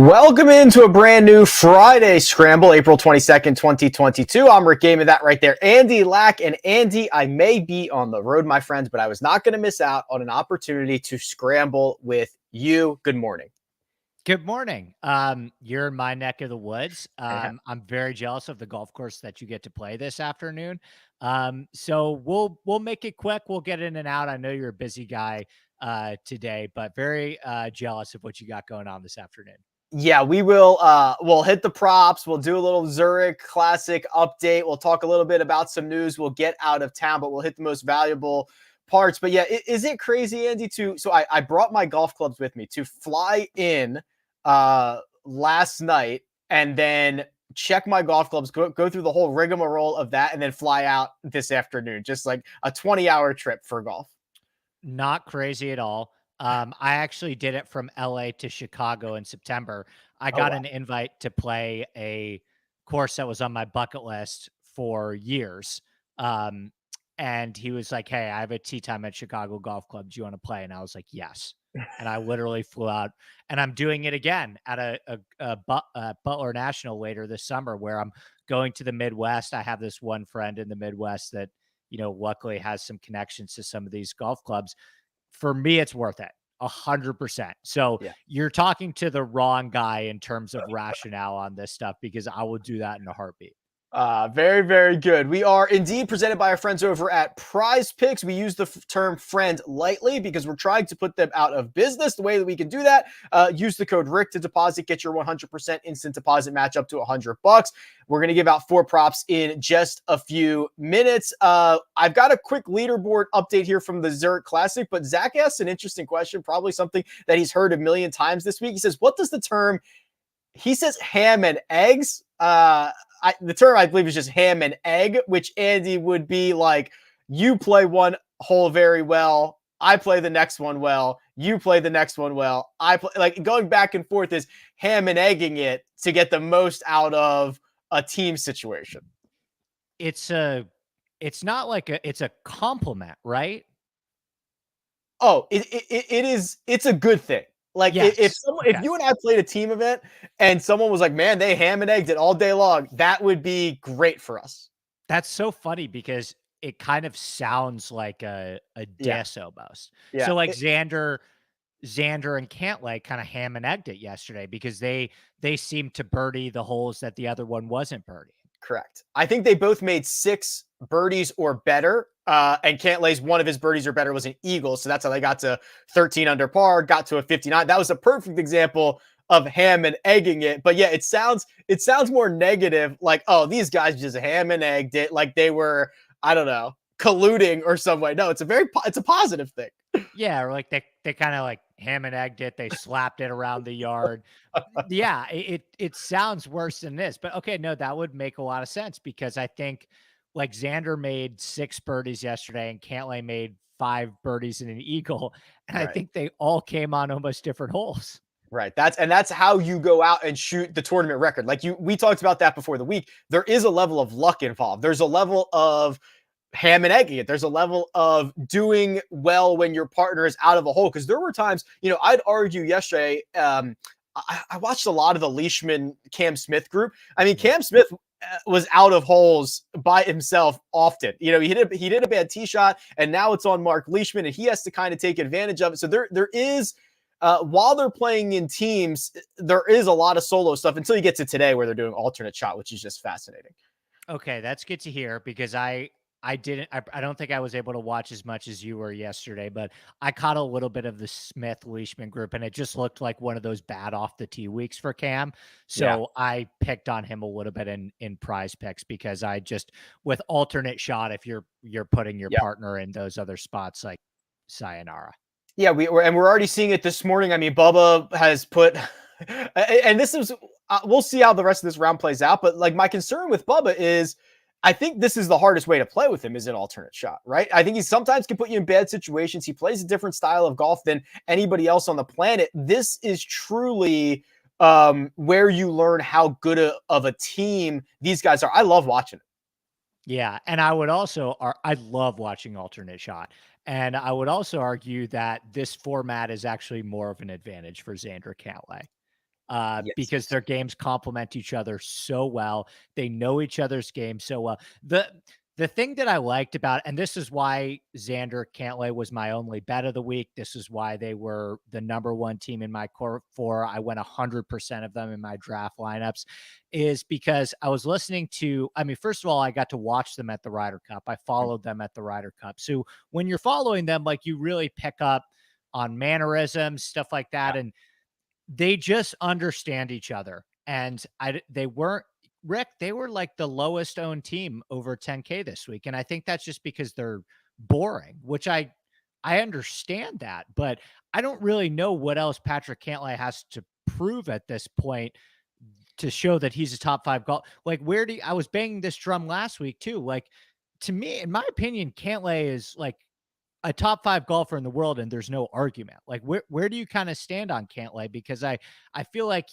Welcome into a brand new Friday Scramble, April 22nd, 2022. I'm Rick Gehman, that right there. Andy Lack. And Andy, I may be on the road, my friends, but I was not going to miss out on an opportunity to scramble with you. Good morning. Good morning. You're in my neck of the woods. I'm very jealous of the golf course that you get to play this afternoon. So we'll make it quick. We'll get in and out. I know you're a busy guy today, but very jealous of what you got going on this afternoon. Yeah, we will. We'll hit the props. We'll do a little Zurich Classic update. We'll talk a little bit about some news. We'll get out of town, but we'll hit the most valuable parts. But yeah, is it crazy, Andy? So I brought my golf clubs with me to fly in last night and then check my golf clubs, go through the whole rigmarole of that, and then fly out this afternoon. Just like a 20-hour trip for golf. Not crazy at all. I actually did it from LA to Chicago in September. I got an invite to play a course that was on my bucket list for years. And he was like, "Hey, I have a tee time at Chicago Golf Club. Do you want to play?" And I was like, "Yes." And I literally flew out, and I'm doing it again at a Butler National later this summer, where I'm going to the Midwest. I have this one friend in the Midwest that, luckily has some connections to some of these golf clubs. For me, it's worth it 100%. So you're talking to the wrong guy in terms of rationale on this stuff, because I will do that in a heartbeat. Very, very good. We are indeed presented by our friends over at PrizePicks. We use the term friend lightly because we're trying to put them out of business. The way that we can do that, use the code RICK to deposit, get your 100% instant deposit match up to $100. We're going to give out 4 props in just a few minutes. I've got a quick leaderboard update here from the Zurich Classic, but Zach asked an interesting question, probably something that he's heard a million times this week. He says, what does the term, he says ham and eggs, the term I believe is just ham and egg, which, Andy, would be like you play one hole very well, I play the next one well, you play the next one well, I play, like going back and forth is ham and egging it to get the most out of a team situation. It's not like it's a compliment, right? Oh, it is. It's a good thing. Like if you and I played a team event and someone was like, man, they ham and egged it all day long, that would be great for us. That's so funny because it kind of sounds like a diss almost. So like Xander and Cantlay kind of ham and egged it yesterday because they seemed to birdie the holes that the other one wasn't birdie. Correct. I think they both made 6 birdies or better. And Cantlay's one of his birdies or better was an eagle. So that's how they got to 13 under par, got to a 59. That was a perfect example of ham and egging it. But yeah, it sounds more negative. Like, oh, these guys just ham and egged it. Like they were, I don't know, colluding or some way. No, it's a positive thing. Yeah. Or like they kind of like ham and egged it. They slapped it around the yard. Yeah. It sounds worse than this, but okay. No, that would make a lot of sense because I think, like Xander made 6 birdies yesterday and Cantlay made 5 birdies and an eagle. And I think they all came on almost different holes. Right. That's how you go out and shoot the tournament record. Like we talked about that before the week. There is a level of luck involved. There's a level of ham and egging it. There's a level of doing well when your partner is out of a hole. Because there were times, I'd argue yesterday. I watched a lot of the Leishman Cam Smith group. I mean, Cam Smith was out of holes by himself often. He did a bad tee shot, and now it's on Mark Leishman, and he has to kind of take advantage of it. So there is, while they're playing in teams, there is a lot of solo stuff until you get to today where they're doing alternate shot, which is just fascinating. Okay, that's good to hear because I don't think I was able to watch as much as you were yesterday, but I caught a little bit of the Smith Leishman group and it just looked like one of those bad off the tee weeks for Cam. So I picked on him a little bit in PrizePicks because I just, with alternate shot, if you're putting your partner in those other spots, like sayonara. Yeah, we're already seeing it this morning. I mean, Bubba has put, and this is, we'll see how the rest of this round plays out. But like my concern with Bubba is, I think this is the hardest way to play with him is an alternate shot, right? I think he sometimes can put you in bad situations. He plays a different style of golf than anybody else on the planet. This is truly where you learn how good of a team these guys are. I love watching it. Yeah, and I love watching alternate shot. And I would also argue that this format is actually more of an advantage for Xander Cantlay. because their games complement each other so well. They know each other's game so well. The thing that I liked about, and this is why Xander Cantlay was my only bet of the week. This is why they were the number one team in my core four. I went 100% of them in my draft lineups, is because I was listening to, I mean, first of all, I got to watch them at the Ryder Cup. I followed them at the Ryder Cup. So when you're following them, like, you really pick up on mannerisms, stuff like that. And they just understand each other. And they weren't, Rick, they were like the lowest owned team over 10K this week. And I think that's just because they're boring, which I understand that, but I don't really know what else Patrick Cantlay has to prove at this point to show that he's a top 5 golf. Like, I was banging this drum last week too. Like, to me, in my opinion, Cantlay is like a top 5 golfer in the world, and there's no argument. Like, where do you kind of stand on Cantlay? Because I feel like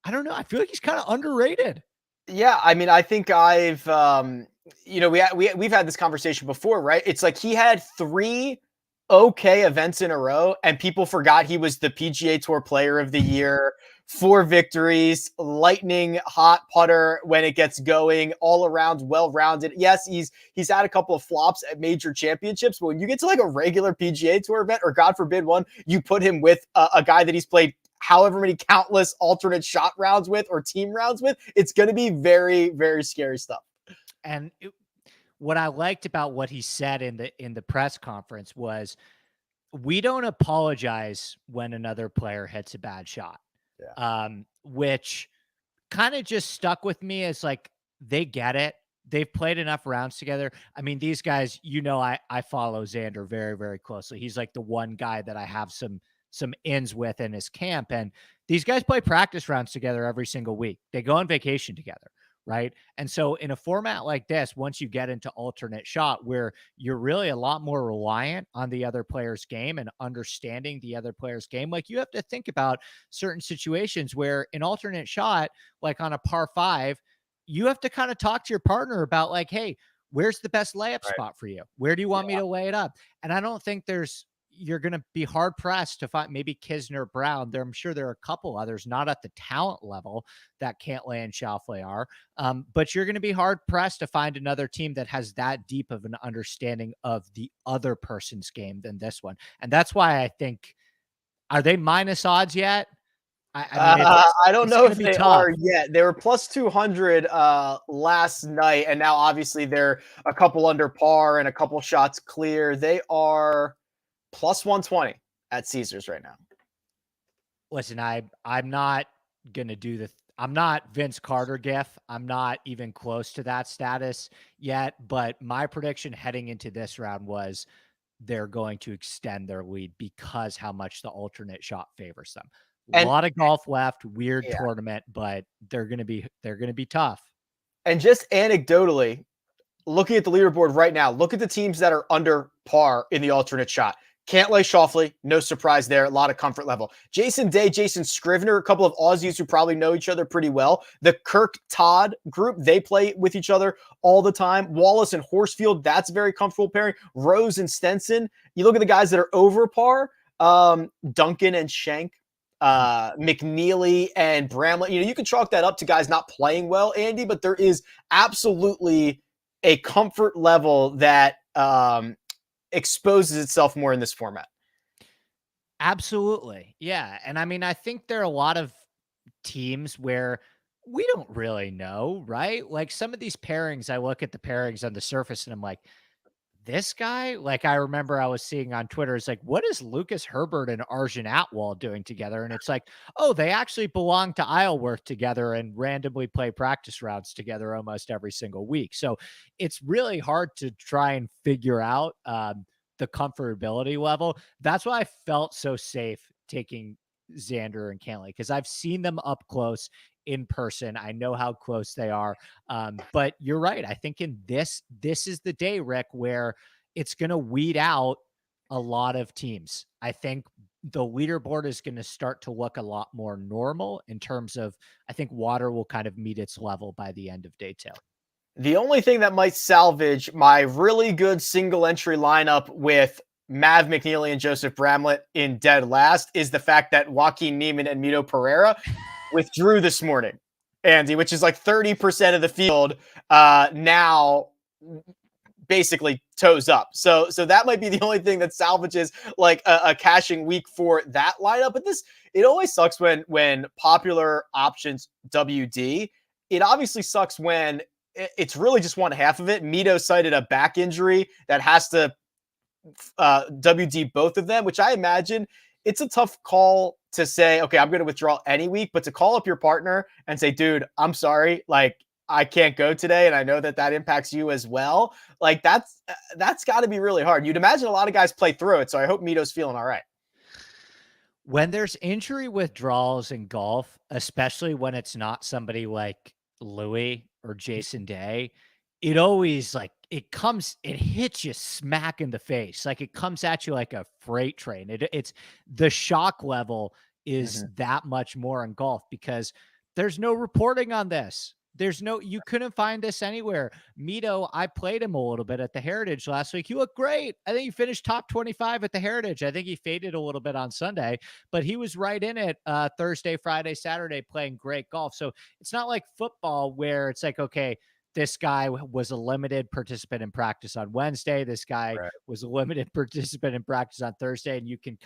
I don't know. I feel like he's kind of underrated. Yeah, I mean, I think I've we've had this conversation before, right? It's like he had 3 okay events in a row, and people forgot he was the PGA Tour Player of the Year, 4 victories, lightning hot putter when it gets going, all around well-rounded. Yes, he's had a couple of flops at major championships, but when you get to like a regular PGA Tour event, or God forbid one, you put him with a guy that he's played however many countless alternate shot rounds with or team rounds with, it's going to be very, very scary stuff. And what I liked about what he said in the press conference was, we don't apologize when another player hits a bad shot. Yeah. Which kind of just stuck with me as like, they get it. They've played enough rounds together. I mean, these guys, I follow Xander very, very closely. He's like the one guy that I have some ins with in his camp. And these guys play practice rounds together every single week. They go on vacation together. Right. And so in a format like this, once you get into alternate shot, where you're really a lot more reliant on the other player's game and understanding the other player's game, like, you have to think about certain situations where in alternate shot, like on a par 5, you have to kind of talk to your partner about like, hey, where's the best layup spot for you? Where do you want me to lay it up? And I don't think you're going to be hard pressed to find maybe Kisner, Brown. I'm sure there are a couple others, not at the talent level that Cantlay and Schauffele are. But you're going to be hard pressed to find another team that has that deep of an understanding of the other person's game than this one. And that's why I think, are they minus odds yet? I don't know if they are yet. They were plus 200 last night, and now obviously they're a couple under par and a couple shots clear. They are plus 120 at Caesars right now. Listen, I'm not going to do I'm not Vince Carter gif. I'm not even close to that status yet, but my prediction heading into this round was they're going to extend their lead because how much the alternate shot favors them. A lot of golf left, weird tournament, but they're going to be tough. And just anecdotally, looking at the leaderboard right now, look at the teams that are under par in the alternate shot. Cantlay, Schauffele, no surprise there. A lot of comfort level. Jason Day, Jason Scrivener, a couple of Aussies who probably know each other pretty well. The Kirk Todd group, they play with each other all the time. Wallace and Horsfield, that's a very comfortable pairing. Rose and Stenson. You look at the guys that are over par, Duncan and Schenk, McNeely and Bramlett. You can chalk that up to guys not playing well, Andy, but there is absolutely a comfort level that exposes itself more in this format. Absolutely. Yeah. And I mean, I think there are a lot of teams where we don't really know, right? Like, some of these pairings, I look at the pairings on the surface and I'm like, this guy, like, I remember I was seeing on Twitter, it's like, what is Lucas Herbert and Arjun Atwal doing together? And it's like, oh, they actually belong to Isleworth together and randomly play practice rounds together almost every single week. So it's really hard to try and figure out the comfortability level. That's why I felt so safe taking Xander and Cantlay, because I've seen them up close in person. I know how close they are. But you're right. I think in this is the day, Rick, where it's going to weed out a lot of teams. I think the leaderboard is going to start to look a lot more normal in terms of, I think water will kind of meet its level by the end of day 2. The only thing that might salvage my really good single entry lineup with Mav McNeely and Joseph Bramlett in dead last is the fact that Joaquin Neiman and Mito Pereira withdrew this morning, Andy, which is like 30% of the field now basically toes up. So that might be the only thing that salvages like a cashing week for that lineup. But it always sucks when popular options WD. It obviously sucks when it's really just one half of it. Mito cited a back injury that has to WD both of them, which I imagine it's a tough call to say, okay, I'm going to withdraw any week, but to call up your partner and say, dude, I'm sorry, like I can't go today, and I know that impacts you as well. Like that's got to be really hard. You'd imagine a lot of guys play through it, so I hope Mito's feeling all right. When there's injury withdrawals in golf, especially when it's not somebody like Louis or Jason Day, it always it hits you smack in the face. Like it comes at you like a freight train. It's the shock level is that much more in golf because there's no reporting on this. You couldn't find this anywhere. Mito, I played him a little bit at the Heritage last week. He looked great. I think he finished top 25 at the Heritage. I think he faded a little bit on Sunday, but he was right in it Thursday, Friday, Saturday playing great golf. So it's not like football where it's like, okay, this guy was a limited participant in practice on Wednesday. This guy was a limited participant in practice on Thursday. And you can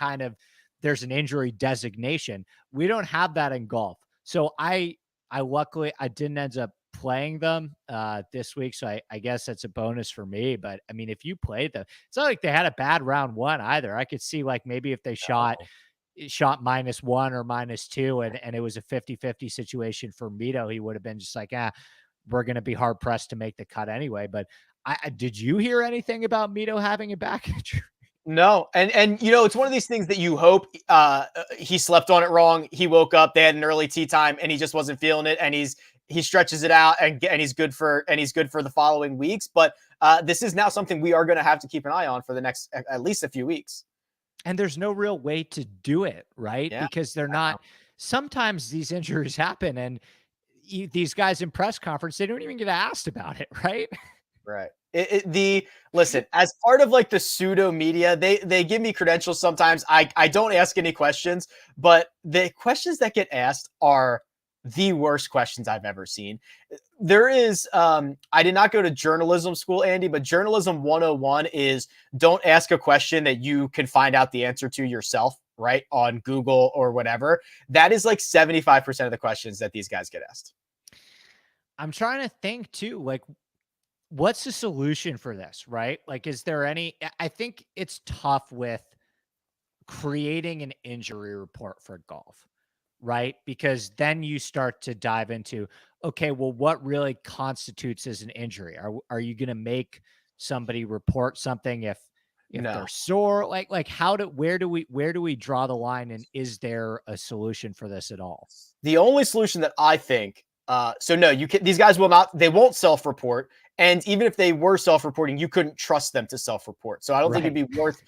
there's an injury designation. We don't have that in golf. So I luckily I didn't end up playing them this week. So I guess that's a bonus for me. But I mean, if you played them, it's not like they had a bad round one either. I could see like maybe if they shot -1 or -2 and it was a 50-50 situation for Mito, he would have been just like, we're going to be hard pressed to make the cut anyway. But did you hear anything about Mito having a back injury? No. And it's one of these things that you hope he slept on it wrong. He woke up, they had an early tee time and he just wasn't feeling it. And he stretches it out and he's good for the following weeks. But this is now something we are going to have to keep an eye on for the next, at least a few weeks. And there's no real way to do it, right? Yeah, because they're not, sometimes these injuries happen and these guys in press conference, they don't even get asked about it, right? Right. Listen, as part of like the pseudo media, they give me credentials sometimes. I don't ask any questions, but the questions that get asked are the worst questions I've ever seen. There is I did not go to journalism school, Andy, but journalism 101 is don't ask a question that you can find out the answer to yourself, right? On Google or whatever. That is like 75% of the questions that these guys get asked. I'm trying to think too, like what's the solution for this, right? Like, is there any, I think it's tough with creating an injury report for golf, right? Because then you start to dive into, okay, well, what really constitutes as an injury? Are you going to make somebody report something if they're sore? Like where do we draw the line? And is there a solution for this at all? The only solution that I think, so no, these guys they won't self-report. And even if they were self-reporting, you couldn't trust them to self-report. So I don't think it'd be worth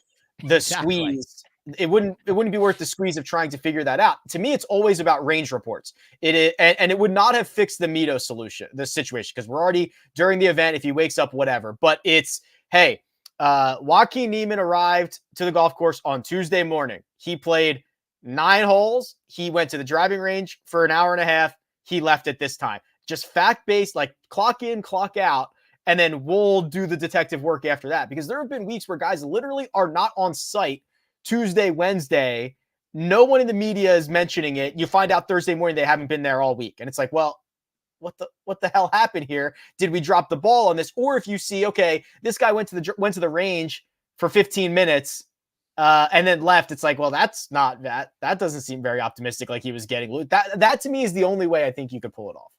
the squeeze. It wouldn't be worth the squeeze of trying to figure that out. To me, it's always about range reports. And it would not have fixed the Mito situation, because we're already during the event, if he wakes up, whatever. But it's, hey, Joaquin Neiman arrived to the golf course on Tuesday morning. He played 9 holes. He went to the driving range for an hour and a half. He left at this time. Just fact-based, like clock in, clock out, and then we'll do the detective work after that. Because there have been weeks where guys literally are not on site Tuesday, Wednesday. No one in the media is mentioning it. You find out Thursday morning they haven't been there all week. And it's like, well, what the hell happened here? Did we drop the ball on this? Or if you see, okay, this guy went to the range for 15 minutes and then left, it's like, well, that's not that. That doesn't seem very optimistic, like he was getting that to me is the only way I think you could pull it off.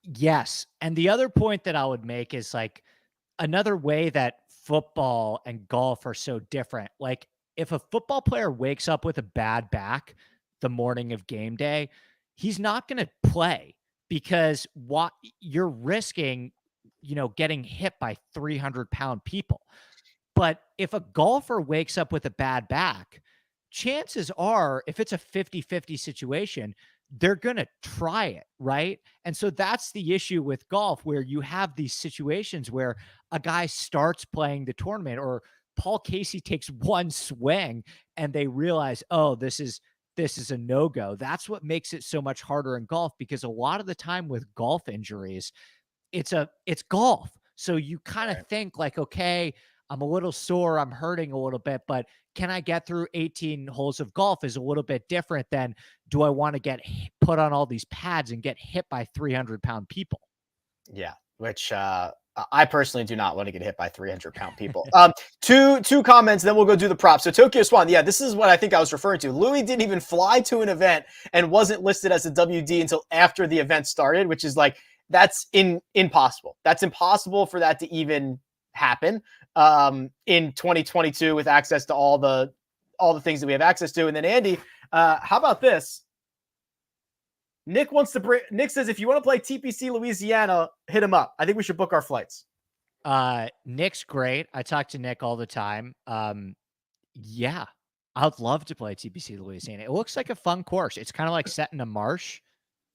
Yes. And the other point that I would make is like another way that football and golf are so different. Like if a football player wakes up with a bad back the morning of game day, he's not going to play because what you're risking, getting hit by 300-pound people. But if a golfer wakes up with a bad back, chances are if it's a 50-50 situation, they're going to try it, right? And so that's the issue with golf, where you have these situations where a guy starts playing the tournament or Paul Casey takes one swing and they realize, oh, this is a no-go. That's what makes it so much harder in golf, because a lot of the time with golf injuries, it's golf. So you kind of think like, okay, I'm a little sore, I'm hurting a little bit, but can I get through 18 holes of golf is a little bit different than, do I want to get put on all these pads and get hit by 300-pound people? Yeah, which I personally do not want to get hit by 300-pound people. Two comments, then we'll go do the props. So Tokyo Swan, yeah, this is what I think I was referring to. Louis didn't even fly to an event and wasn't listed as a WD until after the event started, which is like, that's impossible. That's impossible for that to even happen in 2022 with access to all the things that we have access to. And then Andy, how about this? Nick says, if you want to play TPC Louisiana, hit him up. I think we should book our flights. Nick's great. I talk to Nick all the time. Yeah, I'd love to play TPC Louisiana. It looks like a fun course. It's kind of like set in a marsh,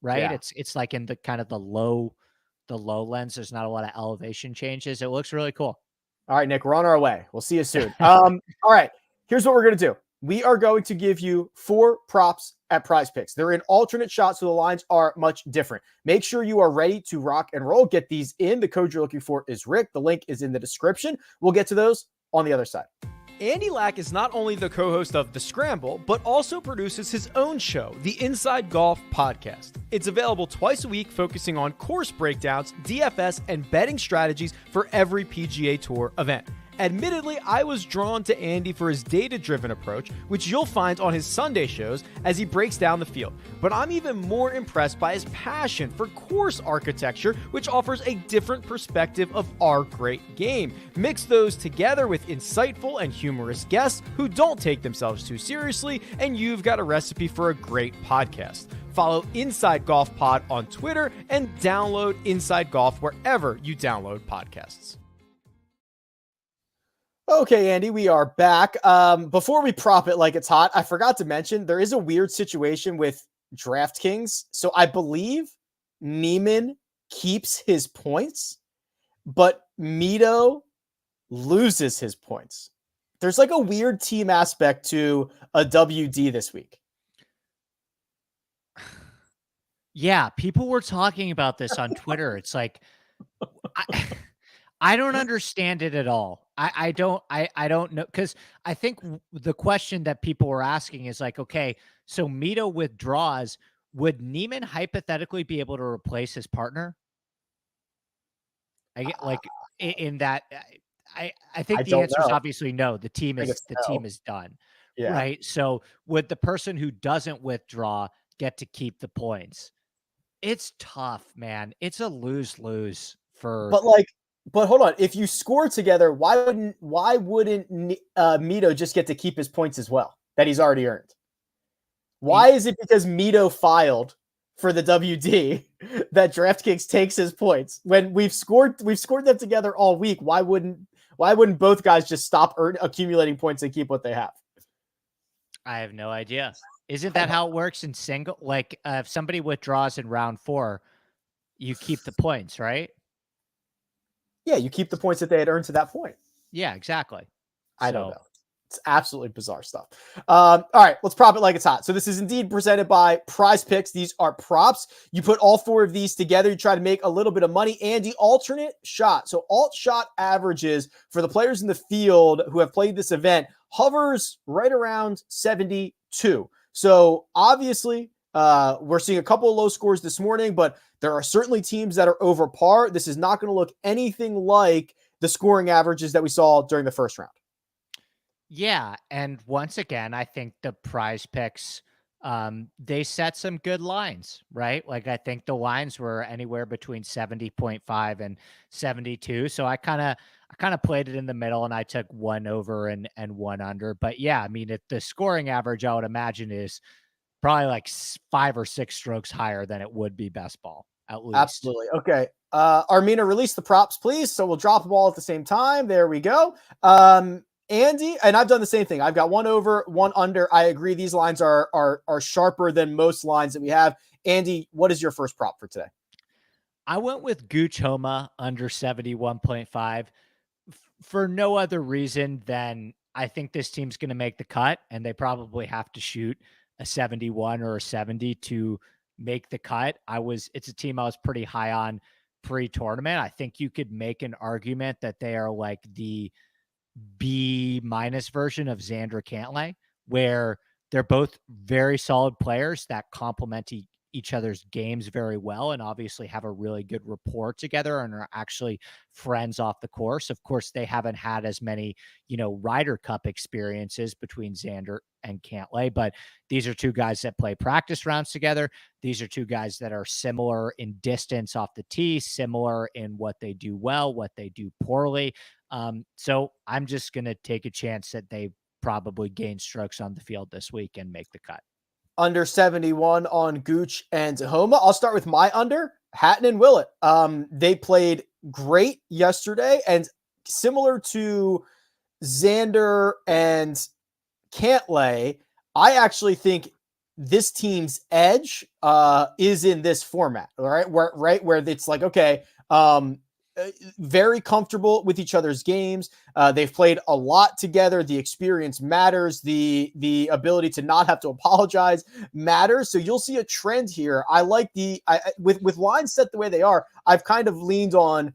right? Yeah. It's like in the kind of the lowlands. There's not a lot of elevation changes. It looks really cool. All right, Nick, we're on our way. We'll see you soon. All right, here's what we're going to do. We are going to give you 4 props at PrizePicks. They're in alternate shots, so the lines are much different. Make sure you are ready to rock and roll. Get these in. The code you're looking for is Rick. The link is in the description. We'll get to those on the other side. Andy Lack is not only the co-host of The Scramble, but also produces his own show, the Inside Golf Podcast. It's available twice a week, focusing on course breakdowns, DFS, and betting strategies for every PGA Tour event. Admittedly, I was drawn to Andy for his data-driven approach, which you'll find on his Sunday shows as he breaks down the field. But I'm even more impressed by his passion for course architecture, which offers a different perspective of our great game. Mix those together with insightful and humorous guests who don't take themselves too seriously, and you've got a recipe for a great podcast. Follow Inside Golf Pod on Twitter and download Inside Golf wherever you download podcasts. Okay, Andy, we are back. Before we prop it like it's hot, I forgot to mention there is a weird situation with DraftKings. So I believe Neiman keeps his points, but Mito loses his points. There's like a weird team aspect to a WD this week. Yeah, people were talking about this on Twitter. It's like, I don't understand it at all. I don't know, because I think the question that people were asking is like, okay, so Mito withdraws. Would Neiman hypothetically be able to replace his partner? I get like in that. I think the answer is obviously no. The team is done. Yeah. Right. So would the person who doesn't withdraw get to keep the points? It's tough, man. It's a lose-lose for. But hold on. If you score together, why wouldn't Mito just get to keep his points as well that he's already earned? Why is it because Mito filed for the WD that DraftKings takes his points when we've scored them together all week? Why wouldn't both guys just stop accumulating points and keep what they have? I have no idea. Isn't that how it works in single? Like if somebody withdraws in round 4, you keep the points, right? Yeah, you keep the points that they had earned to that point. Yeah, exactly. I don't know. It's absolutely bizarre stuff. All right, let's prop it like it's hot. So this is indeed presented by PrizePicks. These are props. You put all 4 of these together. You try to make a little bit of money. Andy, alternate shot. So alt shot averages for the players in the field who have played this event hovers right around 72. So obviously, we're seeing a couple of low scores this morning, but there are certainly teams that are over par. This is not going to look anything like the scoring averages that we saw during the first round. Yeah, and once again, I think the PrizePicks, they set some good lines, right? Like I think the lines were anywhere between 70.5 and 72. So I kind of played it in the middle, and I took 1 over and 1 under. But yeah, I mean, the scoring average, I would imagine, is probably like 5 or 6 strokes higher than it would be best ball, at least. Absolutely. Okay. Armina, release the props, please. So we'll drop them all at the same time. There we go. Andy, and I've done the same thing. I've got 1 over, 1 under. I agree. These lines are sharper than most lines that we have. Andy, what is your first prop for today? I went with Gooch Homa under 71.5. for no other reason than I think this team's going to make the cut, and they probably have to shoot a 71 or a 70 to make the cut. It's a team I was pretty high on pre-tournament. I think you could make an argument that they are like the B- version of Xander Cantlay, where they're both very solid players that complement each other's games very well, and obviously have a really good rapport together and are actually friends off the course. Of course, they haven't had as many, Ryder Cup experiences between Xander and Cantlay, but these are two guys that play practice rounds together. These are two guys that are similar in distance off the tee, similar in what they do well, what they do poorly. So I'm just going to take a chance that they probably gain strokes on the field this week and make the cut. Under 71 on Gooch and Homa. I'll start with my under, Hatton and Willett. They played great yesterday, and similar to Xander and Cantlay, I actually think this team's edge is in this format, all right? Where it's like, okay, very comfortable with each other's games. They've played a lot together. The experience matters. The ability to not have to apologize matters. So you'll see a trend here. I like with lines set the way they are, I've kind of leaned on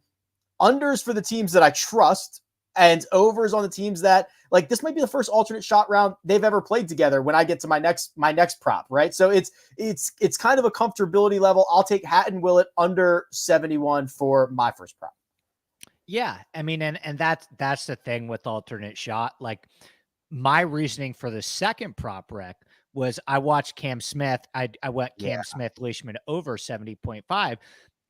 unders for the teams that I trust and overs on the teams that, like, this might be the first alternate shot round they've ever played together when I get to my next prop, right? So it's kind of a comfortability level. I'll take Hatton Willett under 71 for my first prop. Yeah, I mean, and that's the thing with alternate shot. Like, my reasoning for the second prop rec was I watched Cam Smith. I went Cam Smith Leishman over 70.5,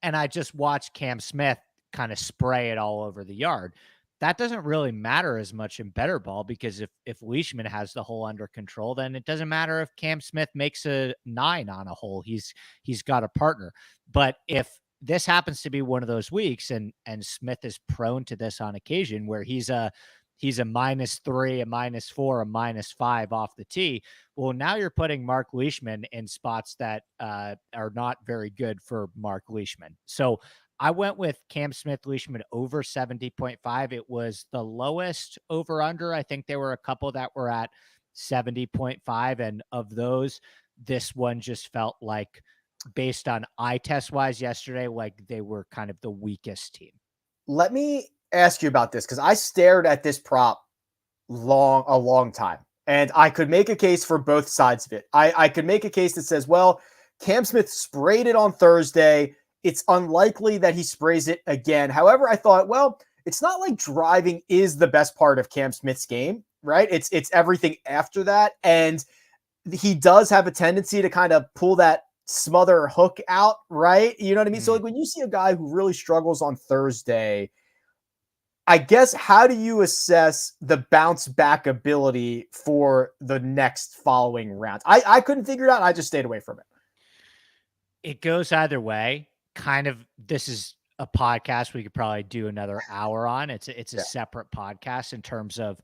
and I just watched Cam Smith kind of spray it all over the yard. That doesn't really matter as much in better ball, because if Leishman has the hole under control, then it doesn't matter if Cam Smith makes a 9 on a hole. He's got a partner. But if this happens to be one of those weeks, and Smith is prone to this on occasion, where he's a -3, a -4, a -5 off the tee. Well, now you're putting Mark Leishman in spots that are not very good for Mark Leishman. So I went with Cam Smith Leishman over 70.5. It was the lowest over under. I think there were a couple that were at 70.5. And of those, this one just felt like, based on eye test wise yesterday, like they were kind of the weakest team. Let me ask you about this, because I stared at this prop a long time, and I could make a case for both sides of it. I could make a case that says, well, Cam Smith sprayed it on Thursday. It's unlikely that he sprays it again. However, I thought, well, it's not like driving is the best part of Cam Smith's game, right? It's everything after that. And he does have a tendency to kind of pull that smother hook out, right? You know what I mean? So like when you see a guy who really struggles on Thursday, I guess, how do you assess the bounce back ability for the next following round? I couldn't figure it out. I just stayed away from it. It goes either way. Kind of, this is a podcast we could probably do another hour on. It's a separate podcast in terms of,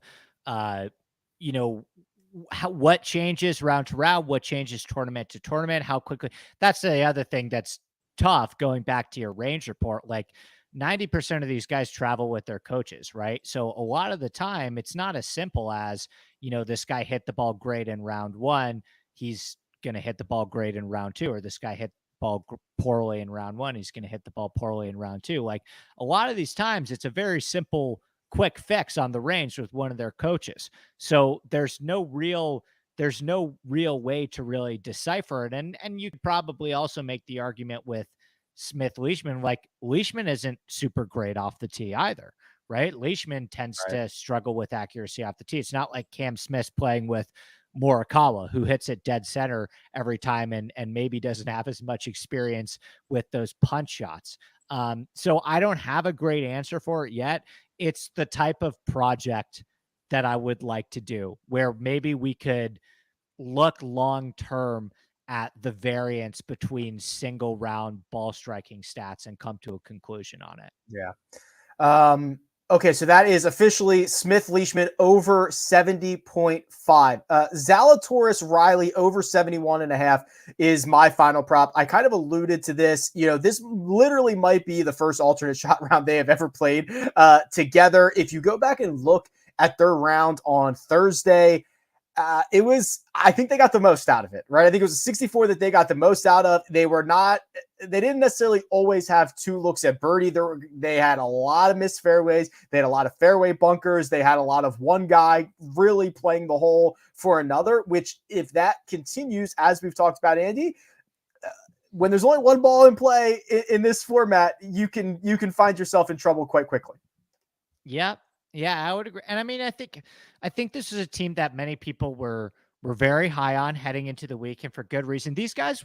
what changes round to round, what changes tournament to tournament, how quickly. That's the other thing that's tough, going back to your range report. Like, 90% of these guys travel with their coaches, right? So a lot of the time, it's not as simple as, this guy hit the ball great in round 1, he's going to hit the ball great in round 2, or this guy hit the ball poorly in round 1, he's going to hit the ball poorly in round 2. Like, a lot of these times, it's a very simple, quick fix on the range with one of their coaches. So there's no real way to really decipher it. And you could probably also make the argument with Smith Leishman, like, Leishman isn't super great off the tee either, right? Leishman tends to struggle with accuracy off the tee. It's not like Cam Smith's playing with Morikawa, who hits it dead center every time and maybe doesn't have as much experience with those punch shots. So I don't have a great answer for it yet. It's the type of project that I would like to do, where maybe we could look long-term at the variance between single round ball striking stats and come to a conclusion on it. Yeah. Okay, so that is officially Smith Leishman over 70.5. Zalatoris Riley over 71.5 is my final prop. I kind of alluded to this. This literally might be the first alternate shot round they have ever played together. If you go back and look at their round on Thursday, I think they got the most out of it, right? I think it was a 64 that they got the most out of. They didn't necessarily always have two looks at birdie. They had a lot of missed fairways. They had a lot of fairway bunkers. They had a lot of one guy really playing the hole for another, which if that continues, as we've talked about, Andy, when there's only one ball in play in this format, you can find yourself in trouble quite quickly. Yep. Yeah, I would agree. And I mean, I think this is a team that many people were very high on heading into the week, and for good reason. These guys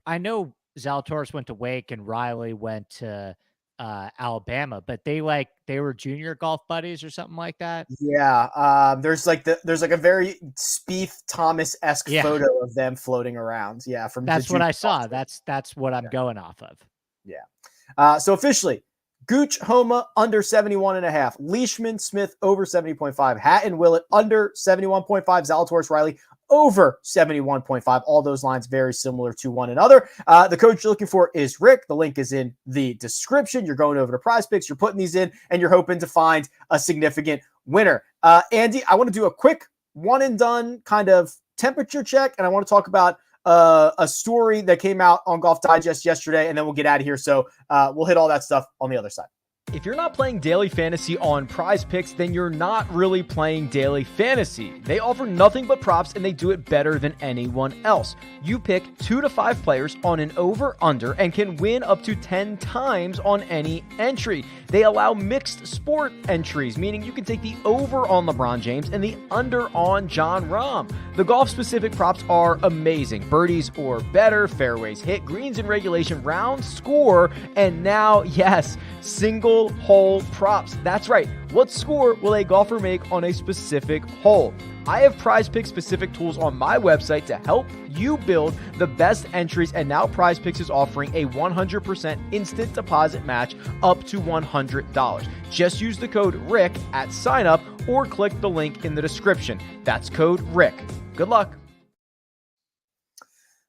I know Zalatoris went to Wake and Riley went to Alabama, but they were junior golf buddies or something like that. Yeah. There's like a very Spieth Thomas-esque photo of them floating around. Yeah. That's what I saw. That's what I'm going off of. Yeah. So officially, Gooch, Homa, under 71.5. Leishman, Smith, over 70.5. Hatton, Willett, under 71.5. Zalatoris, Riley, over 71.5. All those lines very similar to one another. The coach you're looking for is Rick. The link is in the description. You're going over to PrizePicks. You're putting these in, and you're hoping to find a significant winner. Andy, I want to do a quick one-and-done kind of temperature check, and I want to talk about a story that came out on Golf Digest yesterday, and then we'll get out of here. So we'll hit all that stuff on the other side. If you're not playing daily fantasy on PrizePicks, then you're not really playing daily fantasy. They offer nothing but props, and they do it better than anyone else. You pick 2 to 5 players on an over-under and can win up to 10 times on any entry. They allow mixed sport entries, meaning you can take the over on LeBron James and the under on Jon Rahm. The golf-specific props are amazing. Birdies or better, fairways hit, greens in regulation, round score, and now, yes, single hole props. That's right. What score will a golfer make on a specific hole? I have PrizePicks specific tools on my website to help you build the best entries, and now PrizePicks is offering a 100% instant deposit match up to $100. Just use the code RICK at sign up or click the link in the description. That's code RICK. Good luck.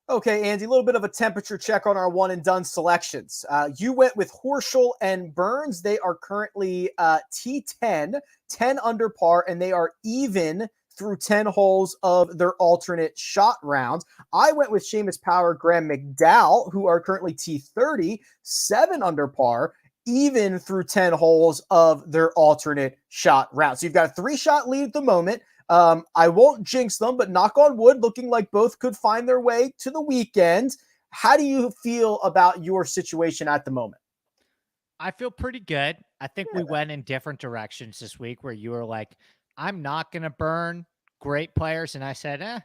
Okay, Andy, a little bit of a temperature check on our one and done selections. You went with Horschel and Burns. They are currently T10, 10 under par, and they are even through 10 holes of their alternate shot rounds. I went with Seamus Power, Graham McDowell, who are currently T30, 7 under par, even through 10 holes of their alternate shot round. So you've got a 3-shot lead at the moment. I won't jinx them, but knock on wood, looking like both could find their way to the weekend. How do you feel about your situation at the moment? I feel pretty good. I think we went in different directions this week, where you were like, I'm not going to burn great players. And I said,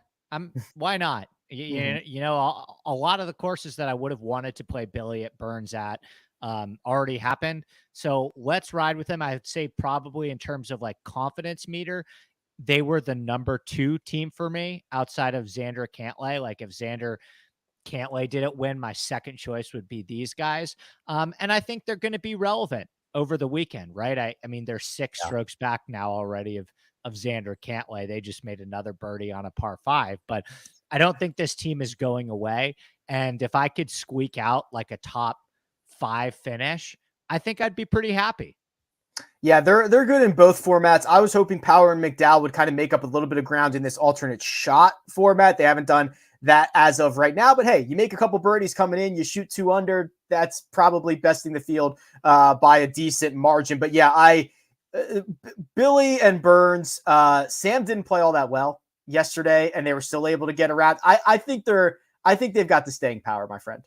why not? You know, a lot of the courses that I would have wanted to play Billy at Burns at already happened. So let's ride with them. I'd say probably in terms of like confidence meter, they were the number 2 team for me outside of Xander Cantlay. Like if Xander Cantlay didn't win, my second choice would be these guys. And I think they're going to be relevant over the weekend, right? I mean, they're 6 strokes back now already of Xander Cantlay. They just made another birdie on a par 5, but I don't think this team is going away. And if I could squeak out like a top 5 finish, I think I'd be pretty happy. Yeah, they're good in both formats. I was hoping Power and McDowell would kind of make up a little bit of ground in this alternate shot format. They haven't done that as of right now, but hey, you make a couple birdies coming in, you shoot 2 under, that's probably besting the field by a decent margin. But yeah, Billy and Burns, Sam didn't play all that well yesterday, and they were still able to get around. I think they've got the staying power, my friend.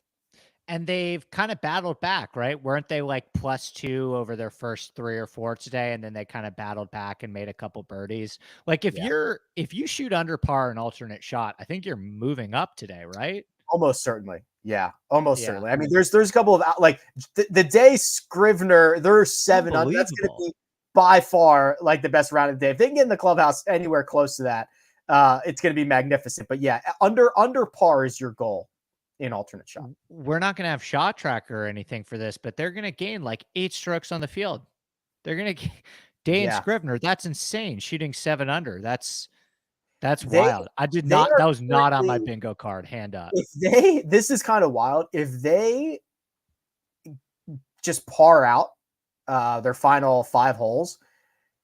And they've kind of battled back, right? Weren't they like +2 over their first 3 or 4 today? And then they kind of battled back and made a couple birdies. Like if you shoot under par an alternate shot, I think you're moving up today, right? Almost certainly. Yeah, almost certainly. I mean, there's a couple of like the day Scrivener, they're 7 under. That's going to be by far like the best round of the day. If they can get in the clubhouse anywhere close to that, it's going to be magnificent. But yeah, under par is your goal. in alternate shot. We're not going to have shot tracker or anything for this, but they're going to gain like 8 strokes on the field. They're going to Dane Yeah. Scrivener. That's insane. Shooting 7 under. That's They wild. I did they not. are That was not on my currently, bingo card. Hand up. this is kind of wild. If they just par out their final 5 holes,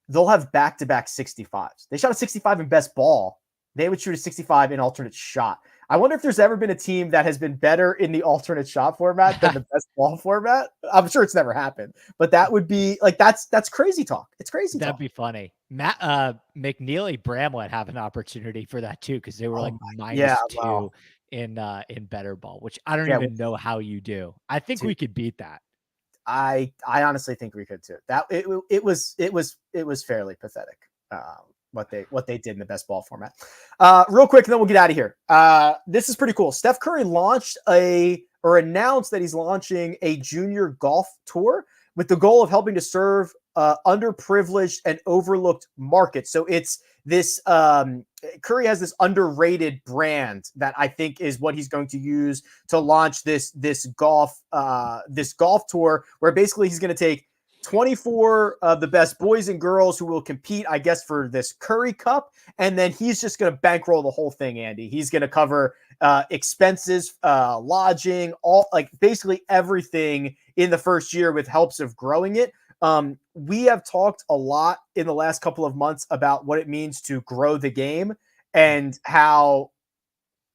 they'll have back-to-back 65s. They shot a 65 in best ball. They would shoot a 65 in alternate shot. I wonder if there's ever been a team that has been better in the alternate shot format than the best ball format. I'm sure it's never happened, but that would be like, that's crazy talk. It's crazy That'd talk. be funny. Matt McNeely Bramlett have an opportunity for that too, because they were like -2 in better ball, which I don't even know how you do. I think we could beat that. I honestly think we could too. That it was fairly pathetic. What they did in the best ball format. Real quick, and then we'll get out of here. This is pretty cool. Steph Curry announced that he's launching a junior golf tour with the goal of helping to serve underprivileged and overlooked markets. So it's this Curry has this underrated brand that I think is what he's going to use to launch this golf tour, where basically he's going to take 24 of the best boys and girls who will compete, I guess, for this Curry Cup. And then he's just going to bankroll the whole thing, Andy. He's going to cover expenses, lodging, all like basically everything in the first year with helps of growing it. We have talked a lot in the last couple of months about what it means to grow the game and how,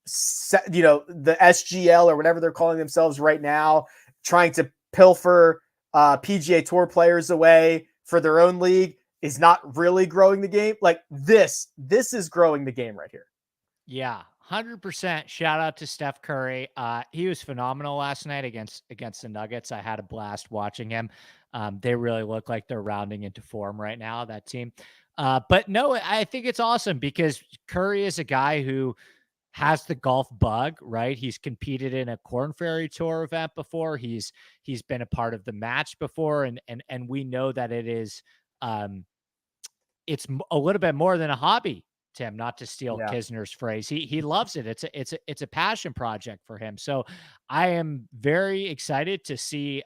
the SGL or whatever they're calling themselves right now, trying to pilfer PGA Tour players away for their own league is not really growing the game. Like this is growing the game right here. Yeah, 100%. Shout out to Steph Curry. He was phenomenal last night against the Nuggets. I had a blast watching him. They really look like they're rounding into form right now, that team. But no, I think it's awesome because Curry is a guy who has the golf bug, right? He's competed in a Korn Ferry Tour event before. He's been a part of the match before, and we know that it is it's a little bit more than a hobby, Tim, not to steal Kisner's phrase. He loves it. It's a passion project for him. So I am very excited to see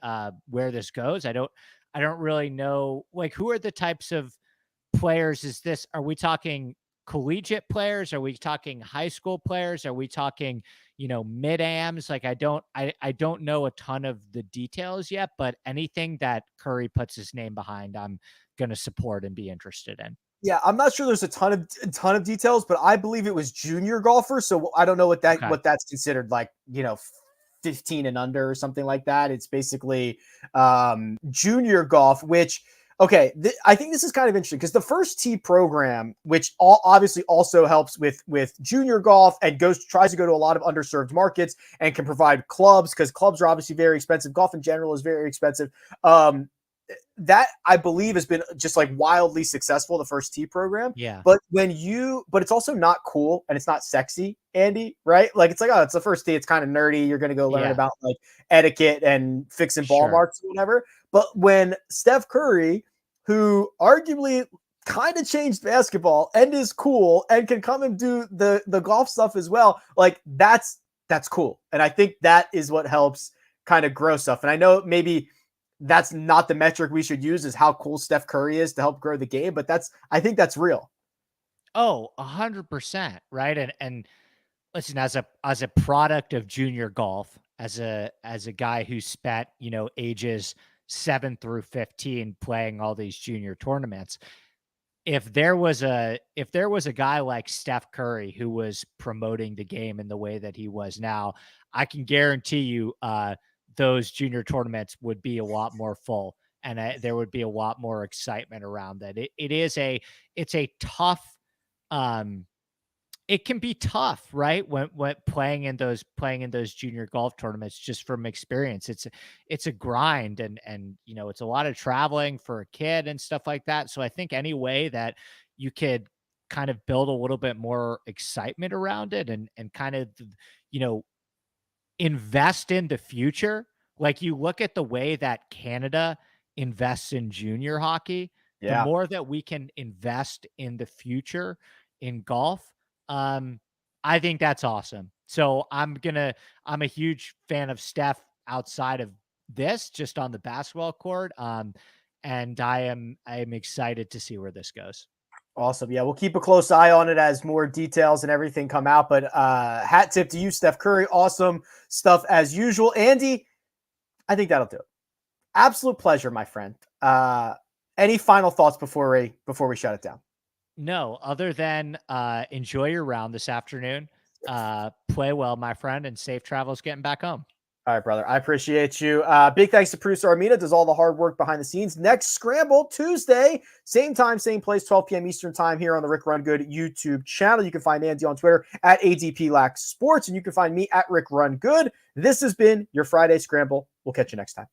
where this goes. I don't really know, like, who are the types of players is this? Are we talking collegiate players? Are we talking high school players? Are we talking, mid-ams? Like, I don't know a ton of the details yet, but anything that Curry puts his name behind, I'm going to support and be interested in. Yeah, I'm not sure there's a ton of details, but I believe it was junior golfers. So I don't know what that's considered, like, 15 and under or something like that. It's basically junior golf, which, okay, I think this is kind of interesting because the First Tee program, which obviously also helps with junior golf and tries to go to a lot of underserved markets and can provide clubs, because clubs are obviously very expensive. Golf in general is very expensive. That I believe has been just like wildly successful, the First Tee program. Yeah. But it's also not cool and it's not sexy, Andy, right? Like, it's like, oh, it's the First Tee. It's kind of nerdy. You're going to go learn about like etiquette and fixing ball marks or whatever. But when Steph Curry, who arguably kind of changed basketball and is cool and can come and do the golf stuff as well, like that's cool. And I think that is what helps kind of grow stuff. And I know maybe that's not the metric we should use, is how cool Steph Curry is to help grow the game, but I think that's real. Oh, 100%. Right. And listen, as a product of junior golf, as a guy who spent, ages 7 through 15 playing all these junior tournaments, if there was a guy like Steph Curry who was promoting the game in the way that he was now, I can guarantee you those junior tournaments would be a lot more full, and there would be a lot more excitement around that. It's a tough, it can be tough, right? When playing in those junior golf tournaments, just from experience, it's a grind, and it's a lot of traveling for a kid and stuff like that. So I think any way that you could kind of build a little bit more excitement around it and kind of, invest in the future. Like, you look at the way that Canada invests in junior hockey, the more that we can invest in the future in golf, I think that's awesome. So I'm a huge fan of Steph outside of this, just on the basketball court. And I am excited to see where this goes. Awesome. Yeah, we'll keep a close eye on it as more details and everything come out. But hat tip to you, Steph Curry. Awesome stuff as usual. Andy, I think that'll do it. Absolute pleasure, my friend. Any final thoughts before we shut it down? No, other than enjoy your round this afternoon. Play well, my friend, and safe travels getting back home. All right, brother. I appreciate you. Big thanks to producer Armina, does all the hard work behind the scenes. Next Scramble, Tuesday, same time, same place, 12 p.m. Eastern time here on the Rick Run Good YouTube channel. You can find Andy on Twitter at ADPLaxSports, and you can find me at Rick Run Good. This has been your Friday Scramble. We'll catch you next time.